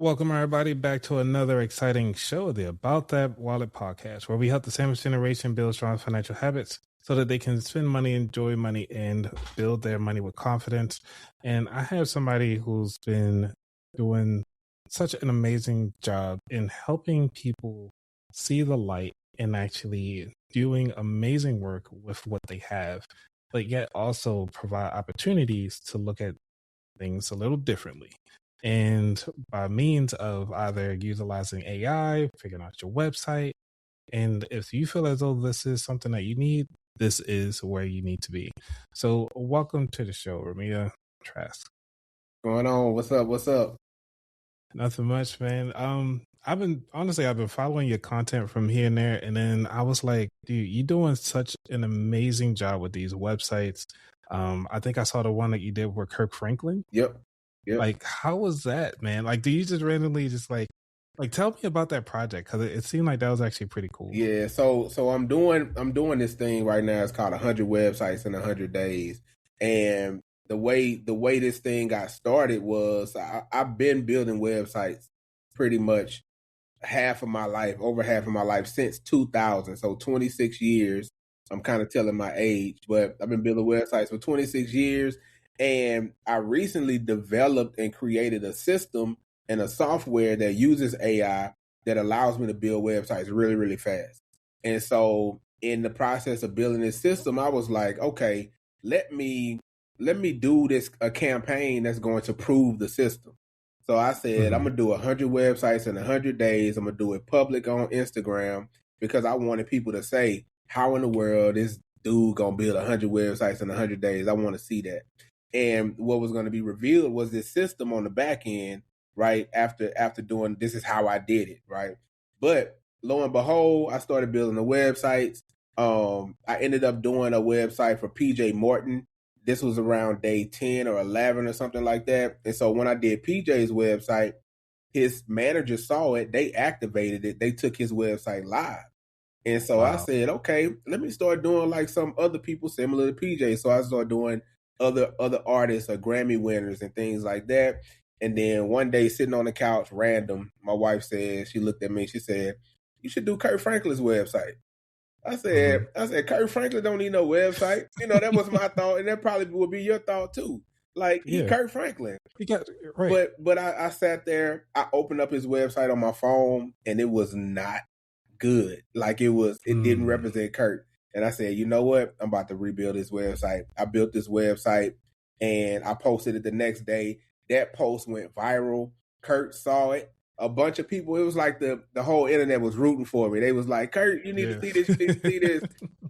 Welcome, everybody, back to another exciting show, the About That Wallet podcast, where we help the sandwich generation build strong financial habits so that they can spend money, enjoy money, and build their money with confidence. And I have somebody who's been doing such an amazing job in helping people see the light and actually doing amazing work with what they have, but yet also provide opportunities to look at things a little differently. And by means of either utilizing AI, figuring out your website, and if you feel as though this is something that you need, this is where you need to be. So welcome to the show, Remiah Trask. Going on? What's up? What's up? Nothing much, man. I've been following your content from here and there, and then I was like, dude, you're doing such an amazing job with these websites. I think I saw the one that you did with Kirk Franklin. Yep. Like, how was that, man? Like, do you just randomly just like tell me about that project? Because it seemed like that was actually pretty cool. Yeah. So I'm doing this thing right now. It's called 100 websites in 100 days. And the way this thing got started was I've been building websites pretty much over half of my life since 2000. So 26 years. I'm kind of telling my age, but I've been building websites for 26 years. And I recently developed and created a system and a software that uses AI that allows me to build websites really, really fast. And so in the process of building this system, I was like, okay, let me do a campaign that's going to prove the system. So I said, I'm going to do 100 websites in 100 days. I'm going to do it public on Instagram because I wanted people to say, how in the world is dude going to build 100 websites in 100 days? I want to see that. And what was going to be revealed was this system on the back end, right? After doing, this is how I did it, right? But lo and behold, I started building the websites. I ended up doing a website for PJ Morton. This was around day 10 or 11 or something like that. And so when I did PJ's website, his manager saw it. They activated it. They took his website live. And so I said, okay, let me start doing like some other people similar to PJ. So I started doing other artists or Grammy winners and things like that. And then one day sitting on the couch, random, my wife said, she looked at me, she said, you should do Kirk Franklin's website. I said, Kirk Franklin don't need no website. You know, that was my thought. And that probably would be your thought too. Like, he Kirk Franklin. He got right. But I sat there, I opened up his website on my phone and it was not good. Like it didn't represent Kirk. And I said, you know what? I'm about to rebuild this website. I built this website and I posted it the next day. That post went viral. Kurt saw it. A bunch of people, it was like the whole internet was rooting for me. They was like, Kurt, you need to see this, you need to see this.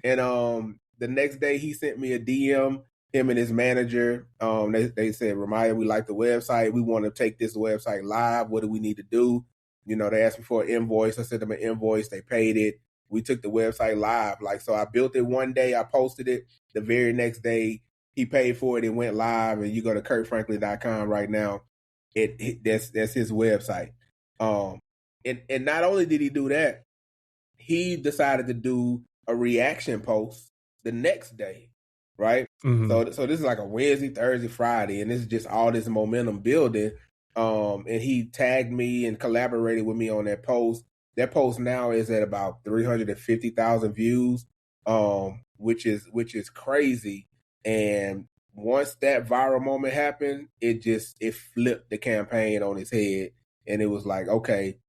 And the next day he sent me a DM, him and his manager. They said, Remiah, we like the website. We want to take this website live. What do we need to do? You know, they asked me for an invoice. I sent them an invoice. They paid it. We took the website live. Like, so I built it one day. I posted it. The very next day, he paid for it. It went live. And you go to kurtfranklin.com right now. That's his website. And not only did he do that, he decided to do a reaction post the next day, right? So this is like a Wednesday, Thursday, Friday, and this is just all this momentum building. And he tagged me and collaborated with me on that post. That post now is at about 350,000 views, which is crazy. And once that viral moment happened, it flipped the campaign on its head. And it was like, okay,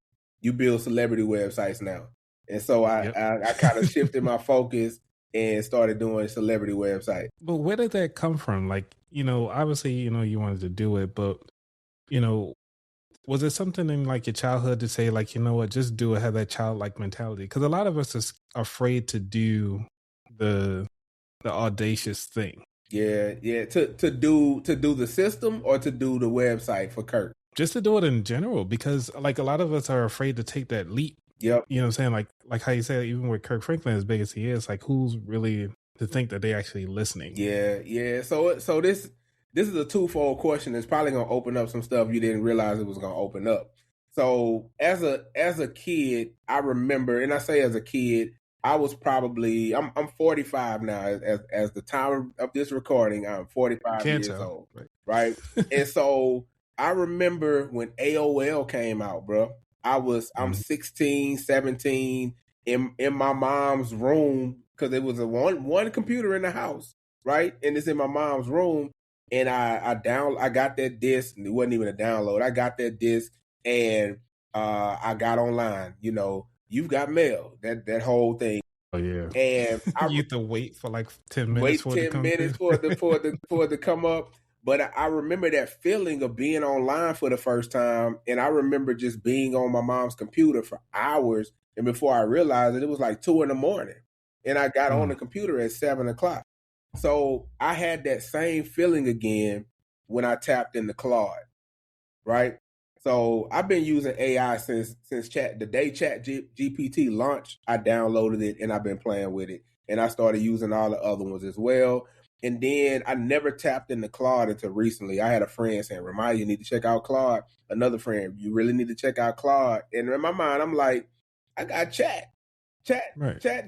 you build celebrity websites now. And so I kind of shifted my focus and started doing celebrity websites. But where did that come from? Like, you know, obviously, you know, you wanted to do it, but, you know, was it something in like your childhood to say, like, you know what, just do it, have that childlike mentality? Because a lot of us are afraid to do the audacious thing. Yeah. To do the system or to do the website for Kirk? Just to do it in general, because like a lot of us are afraid to take that leap. Yep. You know what I'm saying? Like how you say, even with Kirk Franklin, as big as he is, like who's really to think that they're actually listening? Yeah. So this is a twofold question. It's probably going to open up some stuff you didn't realize it was going to open up. So as a kid, I remember, and I say as a kid, I was probably, I'm 45 now. As the time of this recording, I'm 45 years old, right? And so I remember when AOL came out, bro. I'm 16, 17 in my mom's room because it was a one computer in the house, right? And it's in my mom's room. And I got that disc. It wasn't even a download. I got that disc and I got online. You know, you've got mail. That whole thing. Oh yeah. And you have to wait for like 10 wait minutes for 10 minutes for it to come up. But I remember that feeling of being online for the first time. And I remember just being on my mom's computer for hours. And before I realized it was like 2 a.m. And I got on the computer at 7 o'clock. So I had that same feeling again when I tapped into Claude, right? So I've been using AI since the day GPT launched. I downloaded it and I've been playing with it. And I started using all the other ones as well. And then I never tapped into Claude until recently. I had a friend saying, Remiah, you need to check out Claude. Another friend, you really need to check out Claude. And in my mind, I'm like, I got chat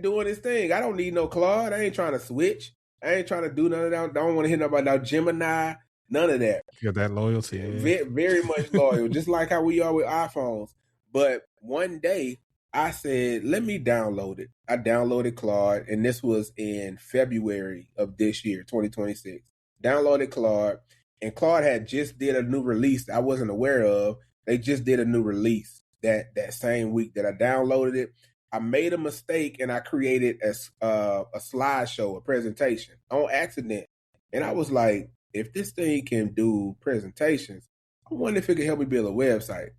doing this thing. I don't need no Claude. I ain't trying to switch. I ain't trying to do none of that. I don't want to hear nobody about Gemini. None of that. You got that loyalty. Yeah. Very much loyal, just like how we are with iPhones. But one day I said, let me download it. I downloaded Claude, and this was in February of this year, 2026. Downloaded Claude, and Claude had just did a new release I wasn't aware of. They just did a new release that same week that I downloaded it. I made a mistake, and I created a slideshow, a presentation on accident. And I was like, if this thing can do presentations, I wonder if it can help me build a website.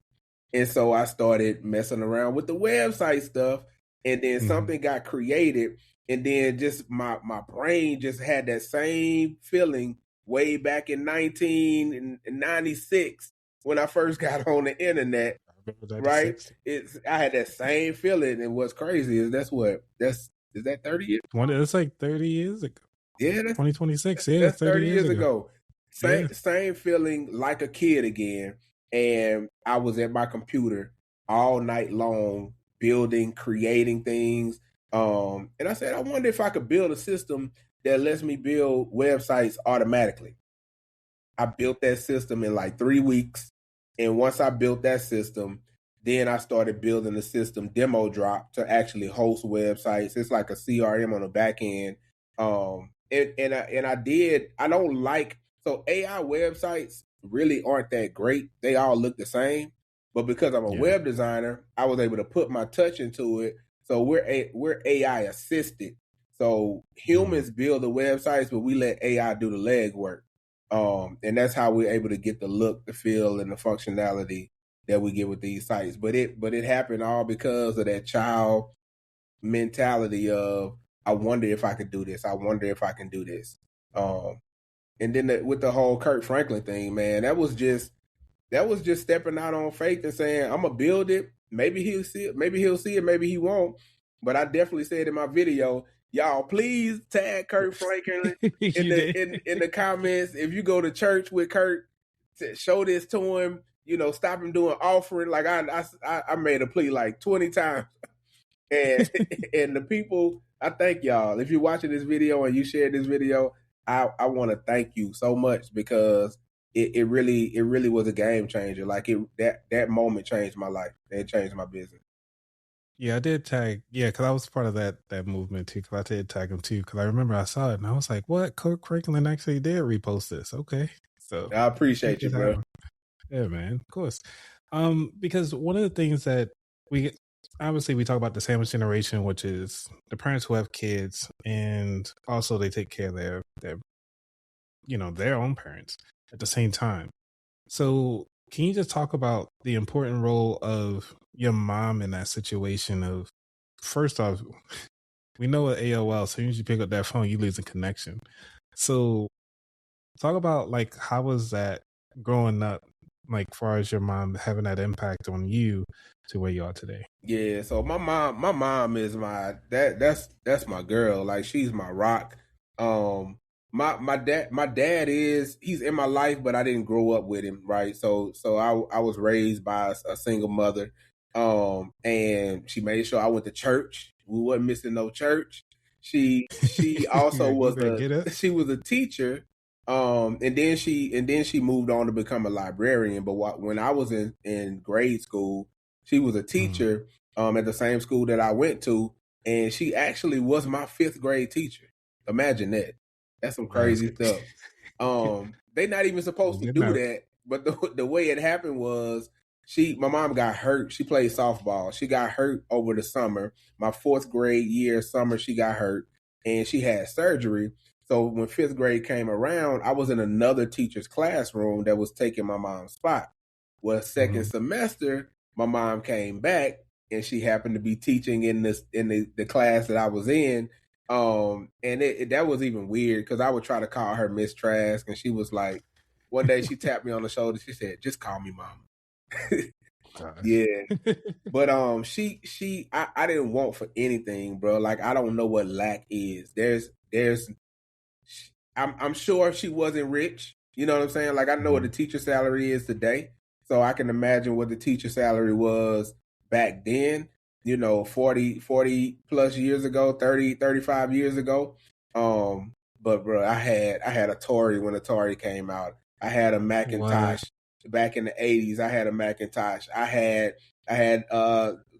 And so I started messing around with the website stuff, and then something got created, and then just my brain just had that same feeling way back in 1996 when I first got on the internet. Right? I had that same feeling, and what's crazy is is that 30 years? It's like 30 years ago. Yeah, that's 2026. Yeah, that's 30 years ago. Same feeling like a kid again. And I was at my computer all night long, building, creating things. And I said, I wonder if I could build a system that lets me build websites automatically. I built that system in like 3 weeks. And once I built that system, then I started building the system Demo Drop to actually host websites. It's like a CRM on the back end. I don't like, so AI websites really aren't that great. They all look the same, but because I'm a web designer, I was able to put my touch into it. So we're AI assisted. So humans build the websites, but we let AI do the legwork. And that's how we're able to get the look, the feel, and the functionality that we get with these sites. But it happened all because of that child mentality of, I wonder if I could do this. I wonder if I can do this. And then with the whole Kirk Franklin thing, man, that was just stepping out on faith and saying, I'm gonna build it. Maybe he'll see it. Maybe he'll see it. Maybe he won't. But I definitely said in my video, y'all, please tag Kirk Franklin in the comments. If you go to church with Kirk, show this to him. You know, stop him doing offering. Like I made a plea like 20 times. And and the people, I thank y'all. If you're watching this video and you shared this video, I want to thank you so much, because it really was a game changer. Like that moment changed my life. It changed my business. Yeah, I did tag. Yeah, because I was part of that movement too. Because I did tag him too. Because I remember I saw it and I was like, "What? Kirk Franklin actually did repost this." Okay, so I appreciate you, bro. Yeah, man, of course. Because one of the things that we talk about the sandwich generation, which is the parents who have kids and also they take care of their own parents at the same time. So can you just talk about the important role of your mom in that situation? Of, first off, we know at AOL, as soon as you pick up that phone, you lose a connection. So talk about, like, how was that growing up, like, far as your mom having that impact on you to where you are today? Yeah, so my mom is that's my girl. Like, she's my rock. My dad he's in my life, but I didn't grow up with him, right? So I was raised by a single mother. And she made sure I went to church. We wasn't missing no church. She also was a teacher And then she moved on to become a librarian. But when I was in grade school, she was a teacher at the same school that I went to, and she actually was my 5th grade teacher. Imagine that. That's some crazy stuff. They not even supposed to do that, but the way it happened was my mom got hurt. She played softball. She got hurt over the summer. My 4th grade year summer, she got hurt, and she had surgery. So when 5th grade came around, I was in another teacher's classroom that was taking my mom's spot. Well, 2nd semester, my mom came back, and she happened to be teaching in the class that I was in. And that was even weird because I would try to call her Miss Trask, and she was like, one day she tapped me on the shoulder. She said, "Just call me Mama." Yeah. But I didn't want for anything, bro. Like, I don't know what lack is. I'm sure she wasn't rich. You know what I'm saying? Like, I know what the teacher salary is today, so I can imagine what the teacher salary was back then. 40 plus years ago, 30, 35 years ago. But bro, I had Atari when Atari came out. I had a Macintosh back in the 80s. I had a Macintosh. I had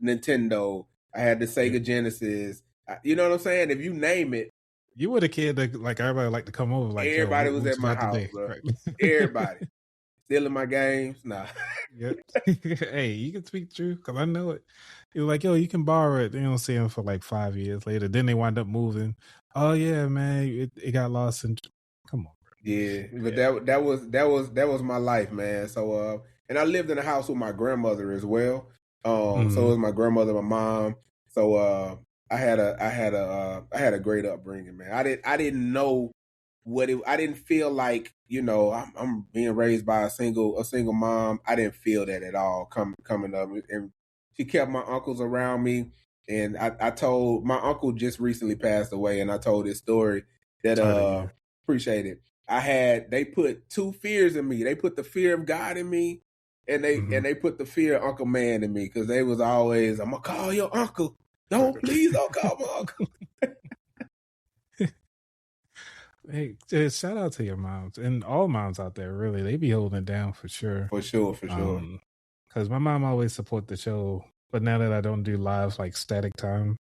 Nintendo. I had the Sega Genesis. You know what I'm saying? If you name it. You were the kid that like everybody liked to come over. Like everybody was at my house, bro. Right. Everybody stealing my games. Nah. Yep. Hey, you can speak true because I know it. You're like, yo, you can borrow it. They don't see them for like 5 years later. Then they wind up moving. Oh yeah, man, it got lost. And come on, bro. Yeah, but that was my life, man. So and I lived in a house with my grandmother as well. So it was my grandmother, my mom. So I had a great upbringing, man. I didn't know I didn't feel like, I'm being raised by a single mom. I didn't feel that at all coming up. And she kept my uncles around me. And I told my uncle just recently passed away, and I told this story that appreciate it. They put 2 fears in me. They put the fear of God in me, and they put the fear of Uncle Man in me, because they was always, I'm gonna call your uncle. Don't call my uncle. Hey, shout out to your moms and all moms out there. Really, they be holding it down for sure. For sure. Because my mom always support the show, but now that I don't do live like static time,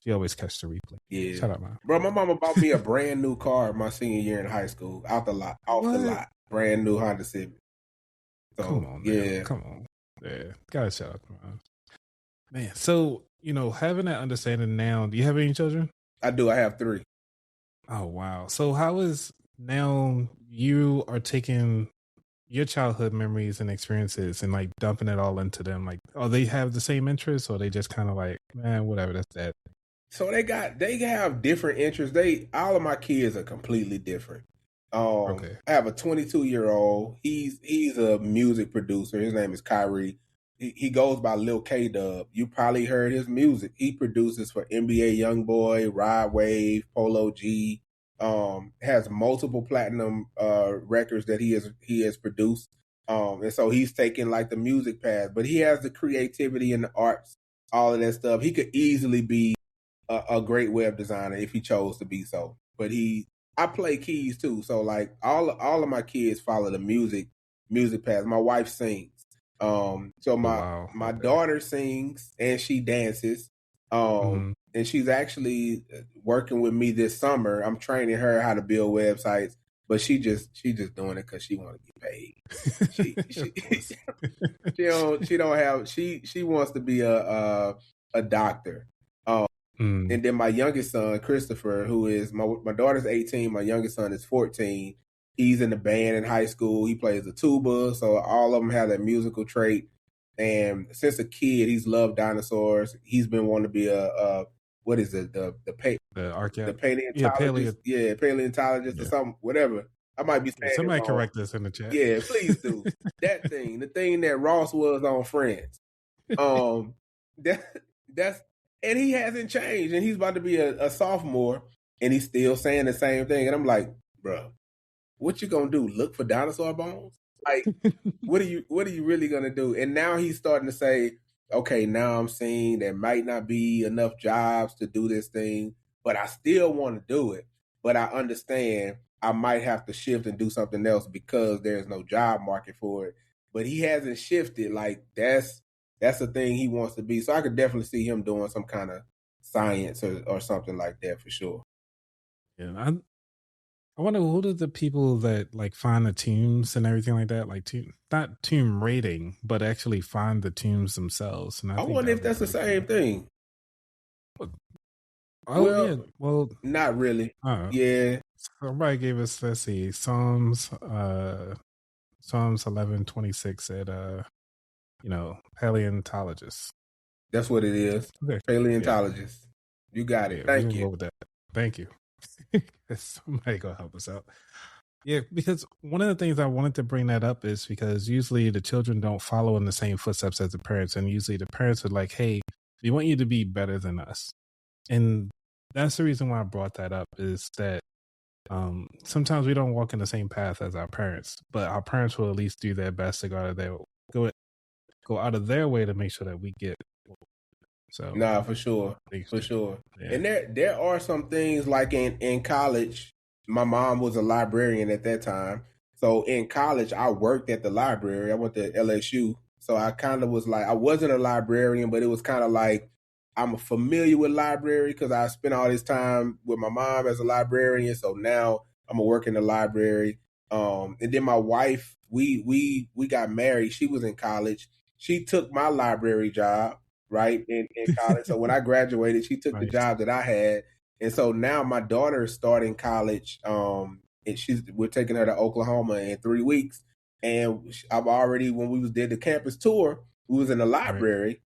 she always catch the replay. Yeah, shout out, mom. Bro, my mama bought me a brand new car my senior year in high school, off the lot, brand new Honda Civic. So, come on, yeah, gotta shout out to mom. Man, so having that understanding now, do you have any children? I do. I have 3. Oh, wow. So how is now you are taking your childhood memories and experiences and like dumping it all into them? Like, they have the same interests, or they just kind of like, man, whatever, that's that. So they have different interests. All of my kids are completely different. Okay. I have a 22-year-old. He's a music producer. His name is Kyrie. He goes by Lil K Dub. You probably heard his music. He produces for NBA YoungBoy, Rod Wave, Polo G. Has multiple platinum records that he has produced. And so he's taken like the music path, but he has the creativity and the arts, all of that stuff. He could easily be a great web designer if he chose to be so. But I play keys too, so like all of my kids follow the music path. My wife sings. So my daughter sings and she dances. And she's actually working with me this summer. I'm training her how to build websites, but she just doing it because she want to get paid. She wants to be a doctor. And then my youngest son, Christopher, who is my daughter's 18, my youngest son is 14. He's in the band in high school. He plays the tuba, so all of them have that musical trait. And since a kid, he's loved dinosaurs. He's been wanting to be a what is it? The paleontologist? Yeah, paleontologist or something, whatever. I might be saying somebody correct us in the chat. Yeah, please do. That thing, the thing that Ross was on Friends. That's and he hasn't changed, and he's about to be a sophomore, and he's still saying the same thing. And I'm like, bro, what you gonna do? Look for dinosaur bones? Like, what are you really gonna do? And now he's starting to say, okay, now I'm seeing there might not be enough jobs to do this thing, but I still want to do it. But I understand I might have to shift and do something else because there's no job market for it. But he hasn't shifted. Like that's the thing he wants to be. So I could definitely see him doing some kind of science or something like that for sure. Yeah, I wonder who do the people that like find the tunes and everything like that, like not tune rating, but actually find the tunes themselves. And I think wonder that if would be that's the pretty same cool. thing. Oh yeah, well, not really. uh, Yeah, somebody gave us, let's see, Psalms 11:26 said paleontologist. that's what it is. Okay. Paleontologist. Yeah. You got it. Yeah, Thank we'll you. go with that. Thank you. Somebody go help us out. Yeah, because one of the things I wanted to bring that up is because usually the children don't follow in the same footsteps as the parents, and usually the parents are like, "Hey, we want you to be better than us," and that's the reason why I brought that up. Is that sometimes we don't walk in the same path as our parents, but our parents will at least do their best to go out of their way to make sure that we get. So, nah, for sure, for sure. Yeah. And there are some things like in college. My mom was a librarian at that time, so in college I worked at the library. I went to LSU, so I kind of was like I wasn't a librarian, but it was kind of like I'm familiar with library because I spent all this time with my mom as a librarian. So now I'm gonna work in the library. And then my wife, we got married. She was in college. She took my library job, right, in college. So when I graduated, she took the job that I had. And so now my daughter is starting college. And we're taking her to Oklahoma in 3 weeks. And I've already, when we did the campus tour, we was in the library,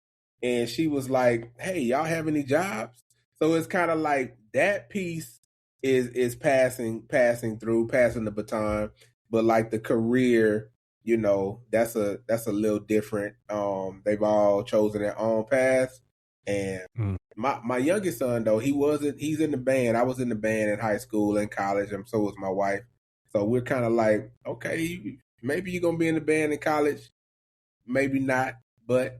and she was like, "Hey, y'all have any jobs?" So it's kind of like that piece is passing the baton, but like the career, that's a little different. They've all chosen their own paths, and my youngest son though, he's in the band. I was in the band in high school and college, and so was my wife. So we're kind of like, okay, maybe you're gonna be in the band in college, maybe not, but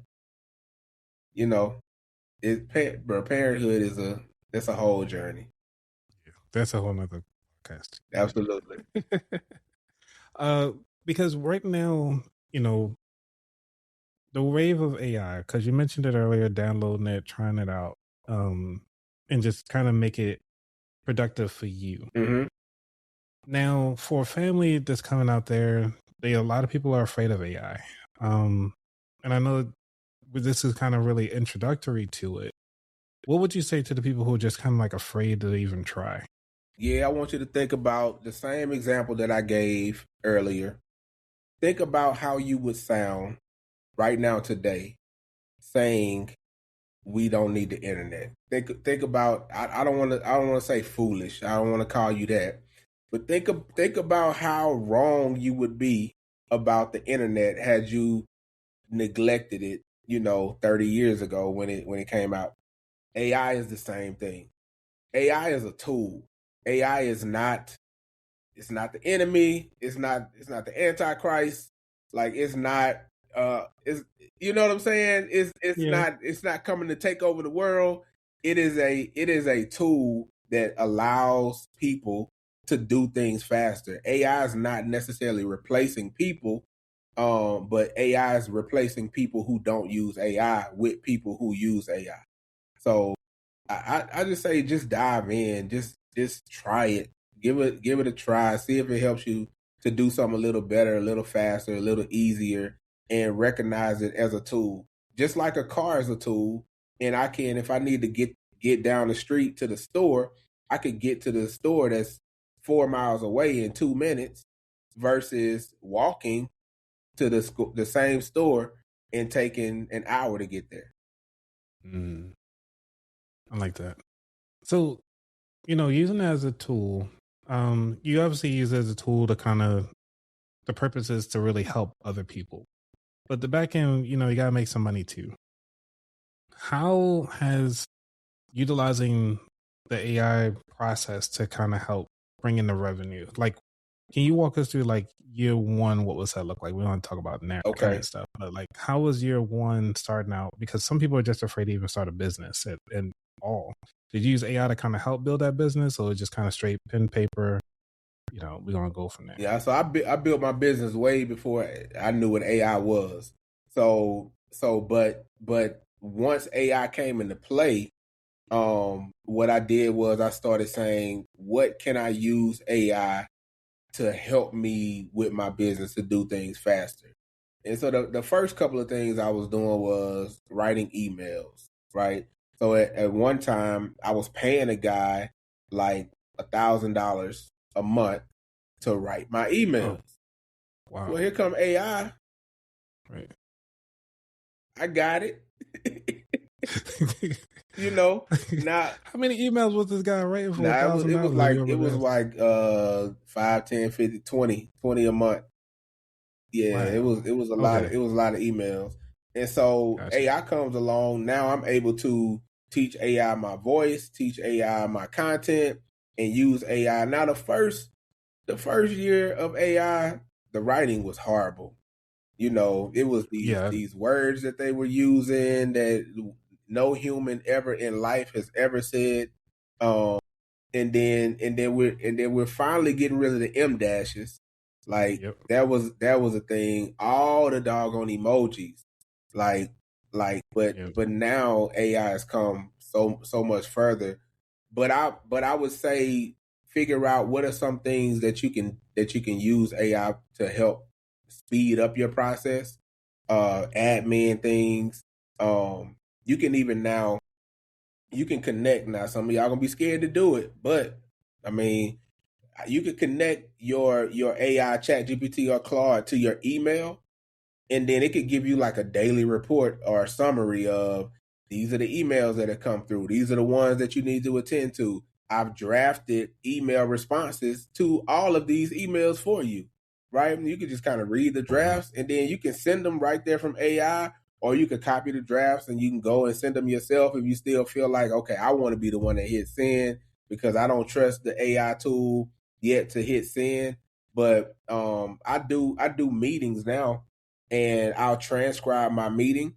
parenthood that's a whole journey. Yeah, that's a whole nother podcast. Absolutely. Because right now, the wave of AI, because you mentioned it earlier, downloading it, trying it out, and just kind of make it productive for you. Mm-hmm. Now, for a family that's coming out there, a lot of people are afraid of AI. And I know this is kind of really introductory to it. What would you say to the people who are just kind of like afraid to even try? Yeah, I want you to think about the same example that I gave earlier. Think about how you would sound right now today saying we don't need the internet. Think about I don't want to say foolish. I don't want to call you that. But think about how wrong you would be about the internet had you neglected it, 30 years ago when it came out. AI is the same thing. AI is a tool. AI is not the enemy. It's not the Antichrist. Like it's not it's you know what I'm saying? It's not coming to take over the world. It is a tool that allows people to do things faster. AI is not necessarily replacing people, but AI is replacing people who don't use AI with people who use AI. So I just say just dive in, just try it, give it a try, see if it helps you to do something a little better, a little faster, a little easier, and recognize it as a tool, just like a car is a tool. And I can, if I need to get down the street to the store, I could get to the store that's 4 miles away in 2 minutes, versus walking to the same store and taking an hour to get there. I like that. So, using it as a tool, you obviously use it as a tool to kind of, the purpose is to really help other people. But the back end, you got to make some money too. How has utilizing the AI process to kind of help bring in the revenue? Like, can you walk us through like year one? What was that look like? We don't want to talk about that kind of stuff, but like, how was year one starting out? Because some people are just afraid to even start a business and all. Did you use AI to kind of help build that business, or just kind of straight pen paper, we're gonna go from there. Yeah, so I built my business way before I knew what AI was. But once AI came into play, what I did was I started saying, what can I use AI to help me with my business to do things faster? And so the first couple of things I was doing was writing emails, right? So at one time I was paying a guy like $1,000 a month to write my emails. Oh, wow. Well, here come AI. Right. I got it. You know, now how many emails was this guy writing for nah, it was $1,000? like 5, 10, 50, 20 a month. Yeah, Wow. it was a lot of emails. And so Gotcha. AI comes along. Now I'm able to teach AI my voice, teach AI my content, and use AI. Now the first year of AI, the writing was horrible. You know, it was these words that they were using that no human ever in life has ever said. And then we're finally getting rid of the M dashes. Like that was a thing. All the doggone emojis. But now AI has come so much further. But I would say figure out what are some things that you can use AI to help speed up your process. Admin things. You can even now you can connect. Now some of y'all gonna be scared to do it, but I mean you can connect your AI chat GPT or Claude to your email, and then it could give you like a daily report or a summary of these are the emails that have come through. These are the ones that you need to attend to. I've drafted email responses to all of these emails for you, right? And you can just kind of read the drafts and then you can send them right there from AI, or you can copy the drafts and you can go and send them yourself if you still feel like, okay, I want to be the one that hits send because I don't trust the AI tool yet to hit send. But I do meetings now, and I'll transcribe my meeting.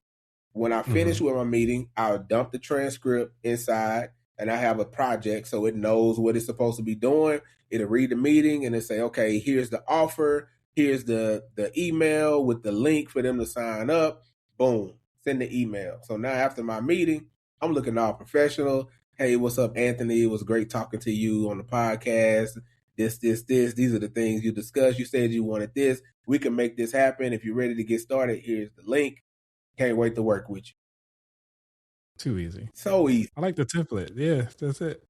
When I finish with my meeting, I'll dump the transcript inside, and I have a project so it knows what it's supposed to be doing. It'll read the meeting and it'll say, okay, here's the offer, here's the email with the link for them to sign up. Boom, send the email. So now after my meeting, I'm looking all professional. Hey, what's up, Anthony? It was great talking to you on the podcast. This. These are the things you discussed. You said you wanted this. We can make this happen. If you're ready to get started, here's the link. Can't wait to work with you. Too easy. So easy. I like the template. Yeah, that's it.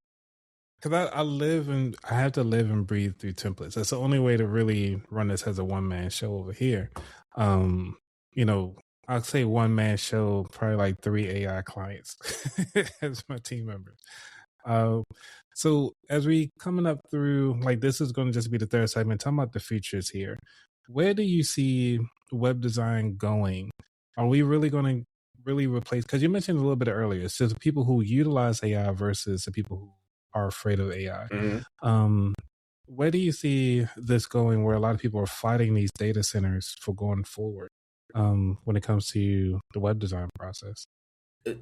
Because I have to live and breathe through templates. That's the only way to really run this as a one-man show over here. I'll say one-man show, probably like 3 AI clients as my team members. So as we coming up through, like this is going to just be the third segment, talking about the futures here. Where do you see web design going? Are we really going to really replace, because you mentioned a little bit earlier, it's just the people who utilize AI versus the people who are afraid of AI. Where do you see this going, where a lot of people are fighting these data centers for going forward when it comes to the web design process?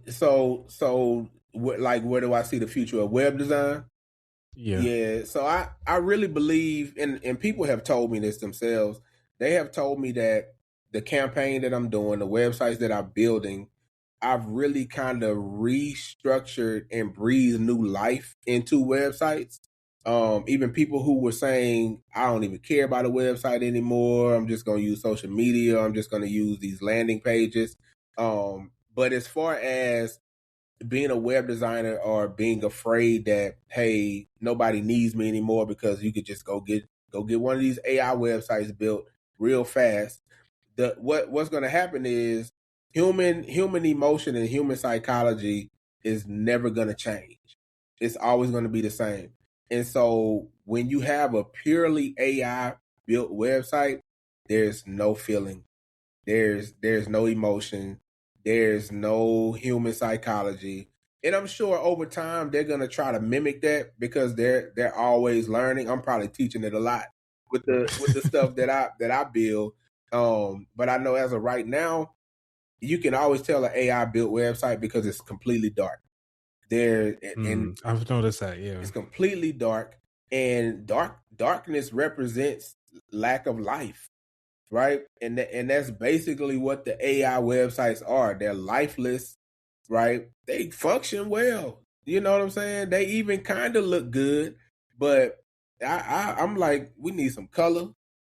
So where do I see the future of web design? Yeah. So I really believe, and people have told me this themselves. They have told me that the campaign that I'm doing, the websites that I'm building, I've really kind of restructured and breathed new life into websites. Even people who were saying, I don't even care about a website anymore. I'm just going to use social media. I'm just going to use these landing pages. But as far as being a web designer or being afraid that, hey, nobody needs me anymore because you could just go get one of these AI websites built real fast. What's going to happen is human emotion and human psychology is never going to change. It's always going to be the same. And so when you have a purely AI built website, there's no feeling. There's no emotion. There's no human psychology. And I'm sure over time they're going to try to mimic that because they're always learning. I'm probably teaching it a lot with the stuff that I build. But I know as of right now, you can always tell an AI built website because it's completely dark. I've noticed that. Yeah, it's completely dark. and darkness represents lack of life, right? And that's basically what the AI websites are. They're lifeless, right? They function well. You know what I'm saying? They even kind of look good, but I'm like, we need some color.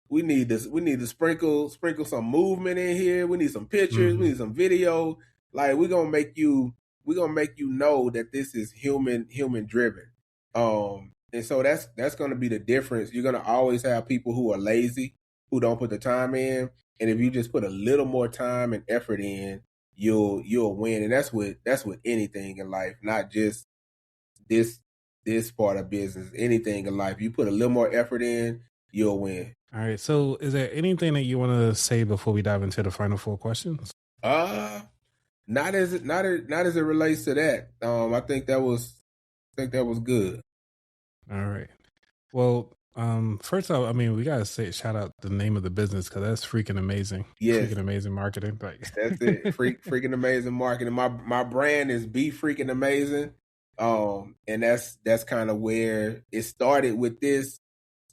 We need this. We need to sprinkle some movement in here. We need some pictures. We need some video. Like we're gonna make you know that this is human driven. And so that's gonna be the difference. You're gonna always have people who are lazy, who don't put the time in, and if you just put a little more time and effort in, you'll win. And that's with anything in life, not just this part of business. Anything in life, you put a little more effort in, you'll win. All right. So, is there anything that you want to say before we dive into the final 4 questions? Not as it relates to that. I think that was good. All right. Well, first off, I mean, we gotta shout out the name of the business because that's freaking amazing. Yes. Freaking amazing marketing. Like that's it. Freaking amazing marketing. My brand is Be Freaking Amazing. And that's kind of where it started with this.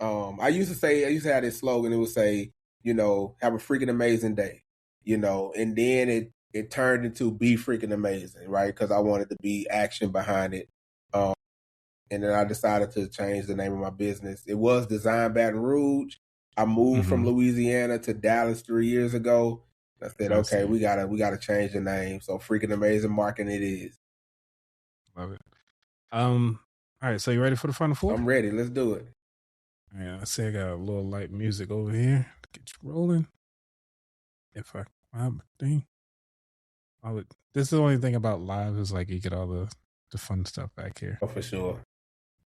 I used to have this slogan. It would say, have a freaking amazing day, and then it turned into Be Freaking Amazing, right? Because I wanted to be action behind it. And then I decided to change the name of my business. It was Design Baton Rouge. I moved from Louisiana to Dallas 3 years ago. I said, okay, we gotta change the name. So Freaking Amazing Marketing it is. Love it. All right, so you ready for the final 4? I'm ready. Let's do it. Yeah, I see I got a little light music over here. Get you rolling. If I find my thing. This is the only thing about live is like you get all the fun stuff back here. Oh, for sure.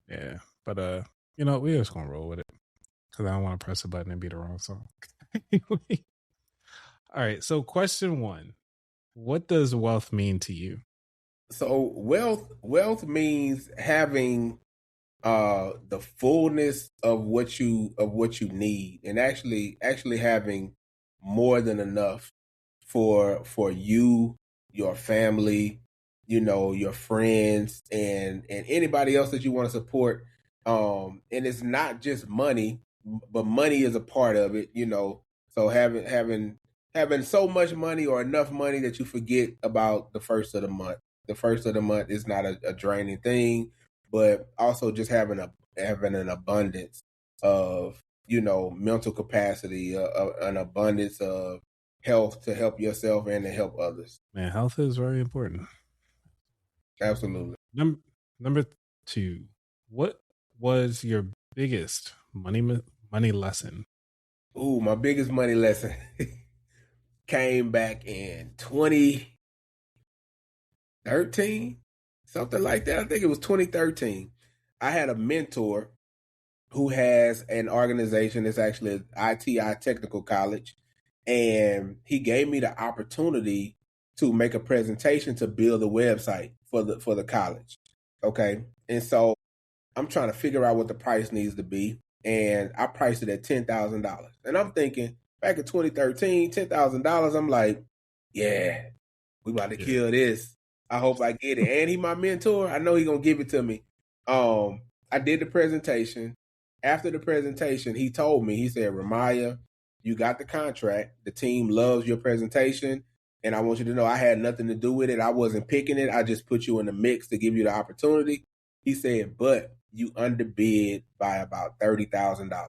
Yeah. But we're just gonna roll with it. Because I don't want to press a button and be the wrong song. All right, so question 1. What does wealth mean to you? So wealth means having the fullness of what you need, and actually having more than enough for you, your family, your friends, and anybody else that you want to support. And it's not just money, but money is a part of it, So having so much money or enough money that you forget about the first of the month. The first of the month is not a draining thing, but also just having an abundance of mental capacity, an abundance of health to help yourself and to help others. Man, health is very important. Absolutely. Number 2, what was your biggest money lesson? Ooh, my biggest money lesson came back in 2013, something like that. I think it was 2013. I had a mentor who has an organization. It's actually an ITI Technical College. And he gave me the opportunity to make a presentation to build a website for the college. Okay. And so I'm trying to figure out what the price needs to be. And I priced it at $10,000. And I'm thinking back in 2013, $10,000. I'm like, yeah, we about to kill this. I hope I get it. And he my mentor. I know he gonna give it to me. I did the presentation. After the presentation, he told me, he said, Remiah, you got the contract. The team loves your presentation. And I want you to know I had nothing to do with it. I wasn't picking it. I just put you in the mix to give you the opportunity. He said, but you underbid by about $30,000.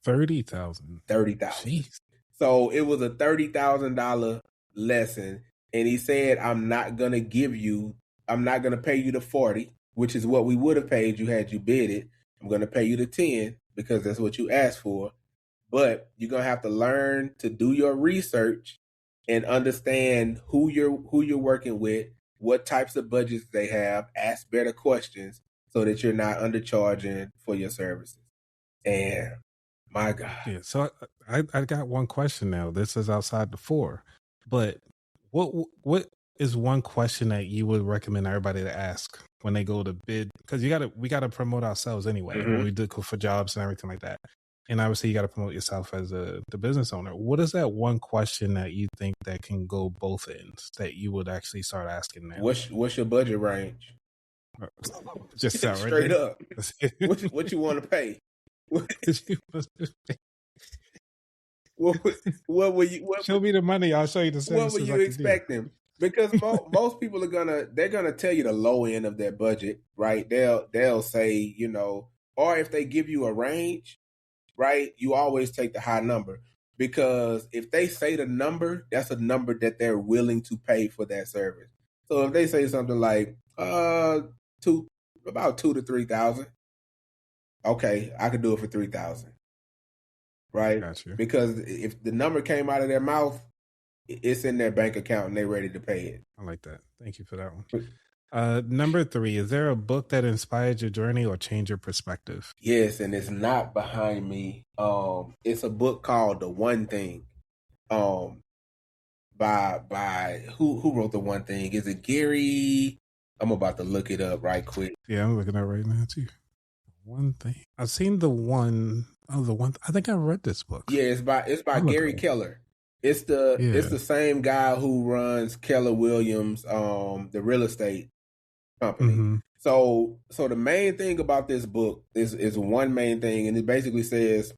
$30,000. So it was a $30,000 lesson. And he said, I'm not going to pay you the 40, which is what we would have paid you had you bid it. I'm going to pay you the 10 because that's what you asked for. But you're going to have to learn to do your research and understand who you're working with, what types of budgets they have, ask better questions so that you're not undercharging for your services. And my God. Yeah, so I got one question now. This is outside the 4. But what is one question that you would recommend everybody to ask when they go to bid? Because we gotta promote ourselves anyway. When we do for jobs and everything like that. And obviously you got to promote yourself as the business owner. What is that one question that you think that can go both ends that you would actually start asking now? What's your budget range? Just out right straight there. up. What you want to pay? What will you? Show me the money. I'll show you the services. What were you expecting? Because most people they're gonna tell you the low end of their budget, right? They'll say, or if they give you a range, right, you always take the high number, because if they say the number, that's a number that they're willing to pay for that service. So if they say something like about 2,000 to 3,000, okay, I could do it for 3,000, right? Gotcha. Because if the number came out of their mouth, it's in their bank account and they're ready to pay it. I like that. Thank you for that one. Number 3, is there a book that inspired your journey or changed your perspective? Yes, and it's not behind me. It's a book called The One Thing. By who wrote The One Thing? Is it Gary? I'm about to look it up right quick. Yeah, I'm looking at it right now too. One Thing. I've seen the one. I think I read this book. Yeah, it's by Gary Keller. It's the same guy who runs Keller Williams, the real estate company. Mm-hmm. So the main thing about this book is one main thing, and it basically says,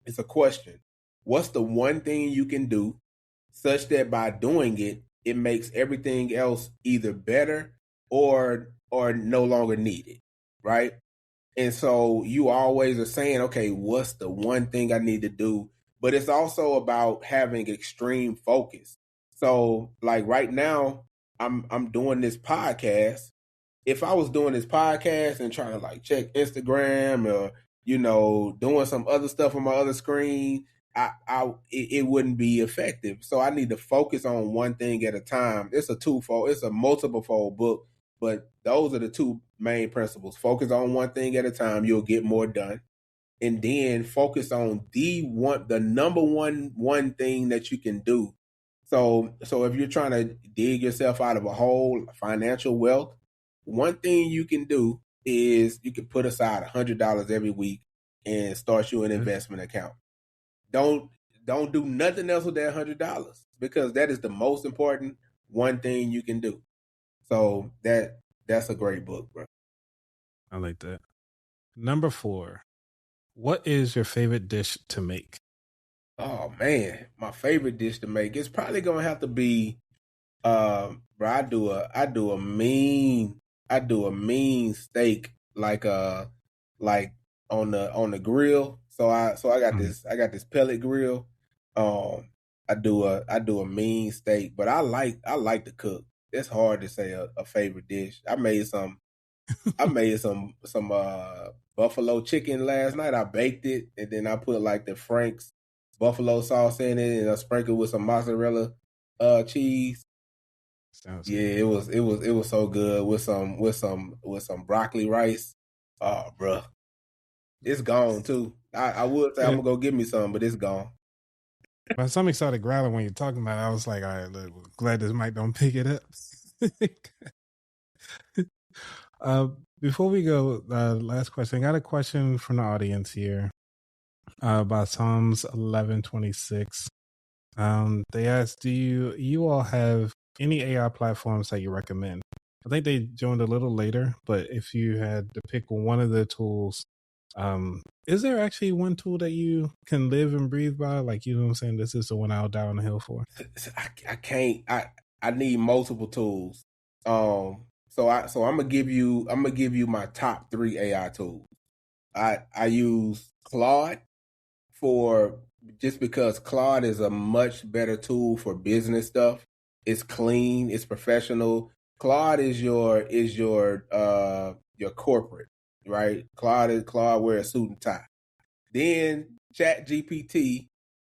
it's a question: what's the one thing you can do such that by doing it, it makes everything else either better or no longer needed, right? And so you always are saying, okay, what's the one thing I need to do? But it's also about having extreme focus. So like right now, I'm doing this podcast. If I was doing this podcast and trying to like check Instagram or, doing some other stuff on my other screen, it wouldn't be effective. So I need to focus on one thing at a time. It's a multiple fold book, but those are the two main principles. Focus on one thing at a time. You'll get more done. And then focus on the number one thing that you can do. So if you're trying to dig yourself out of a hole, financial wealth, one thing you can do is you can put aside $100 every week and start you an investment account. Don't do nothing else with that $100, because that is the most important one thing you can do. So that's a great book, bro. I like that. Number 4, what is your favorite dish to make? Oh man, my favorite dish to make is probably gonna have to be, bro. I do a mean steak, like on the grill. So I got this pellet grill. I do a mean steak, but I like to cook. It's hard to say a favorite dish. I made some buffalo chicken last night. I baked it, and then I put like the Frank's buffalo sauce in it, and I sprinkled with some mozzarella cheese. Sounds good. It was so good with some broccoli rice. Oh, bro, it's gone too. I would say I'm gonna go get me some, but it's gone. My stomach started growling when you're talking about it. I was like, all right, look, glad this mic don't pick it up. Before we go, last question. I got a question from the audience here about Psalms 11:26. They asked, do you all have any AI platforms that you recommend? I think they joined a little later, but if you had to pick one of the tools, is there actually one tool that you can live and breathe by? Like, you know what I'm saying? This is the one I'll die on the hill for. I can't. I need multiple tools. So I'm gonna give you my top 3 AI tools. I use Claude just because Claude is a much better tool for business stuff. It's clean, it's professional. Claude is your corporate, right? Claude wear a suit and tie. Then ChatGPT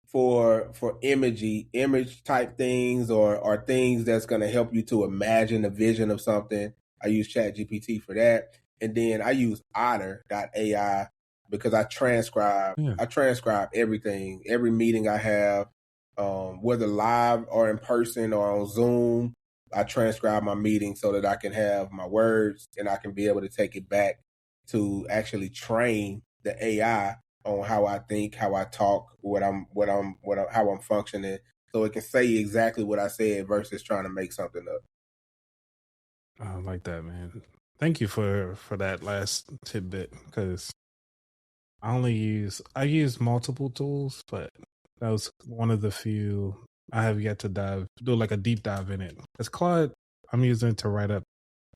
for image type things or things that's going to help you to imagine a vision of something. I use ChatGPT for that. And then I use Otter.ai because I transcribe everything, every meeting I have, whether live or in person or on Zoom. I transcribe my meeting so that I can have my words and I can be able to take it back to actually train the AI on how I think, how I talk, how I'm functioning, so it can say exactly what I said versus trying to make something up. I like that, man. Thank you for that last tidbit, because I use multiple tools, but that was one of the few I have yet to do like a deep dive in it. It's Claude. I'm using it to write up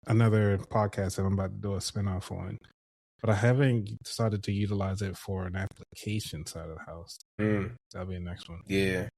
another podcast that I'm about to do a spinoff on, but I haven't started to utilize it for an application side of the house. That'll be the next one. Yeah.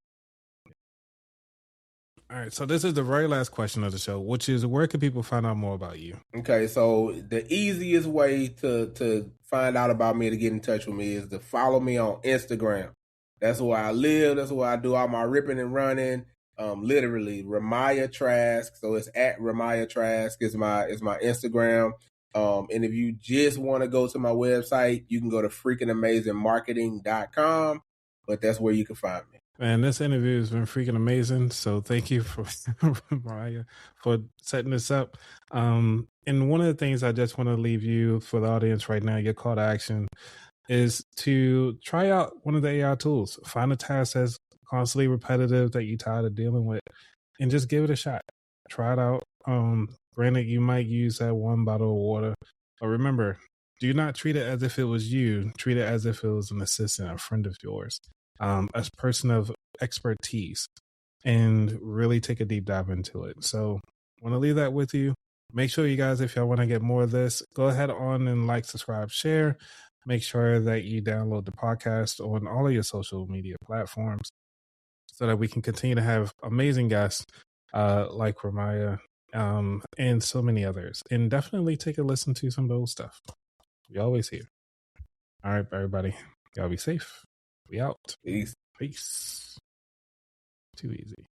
All right, so this is the very last question of the show, which is, where can people find out more about you? Okay, so the easiest way to find out about me, to get in touch with me, is to follow me on Instagram. That's where I live. That's where I do all my ripping and running. Literally, Remiah Trask. So it's at Remiah Trask is my Instagram. And if you just want to go to my website, you can go to freakingamazingmarketing.com. But that's where you can find me. Man, this interview has been freaking amazing. So thank you for Mariah for setting this up. And one of the things I just want to leave you for the audience right now, your call to action, is to try out one of the AI tools. Find a task that's constantly repetitive that you're tired of dealing with, and just give it a shot. Try it out. Granted, you might use that one bottle of water, but remember, do not treat it as if it was you. Treat it as if it was an assistant, a friend of yours, a person of expertise, and really take a deep dive into it. So I want to leave that with you. Make sure you guys, if y'all want to get more of this, go ahead on and like, subscribe, share. Make sure that you download the podcast on all of your social media platforms so that we can continue to have amazing guests like Remiah and so many others. And definitely take a listen to some of those stuff. We always here. All right, everybody. Y'all be safe. We out. Peace. Peace. Too easy.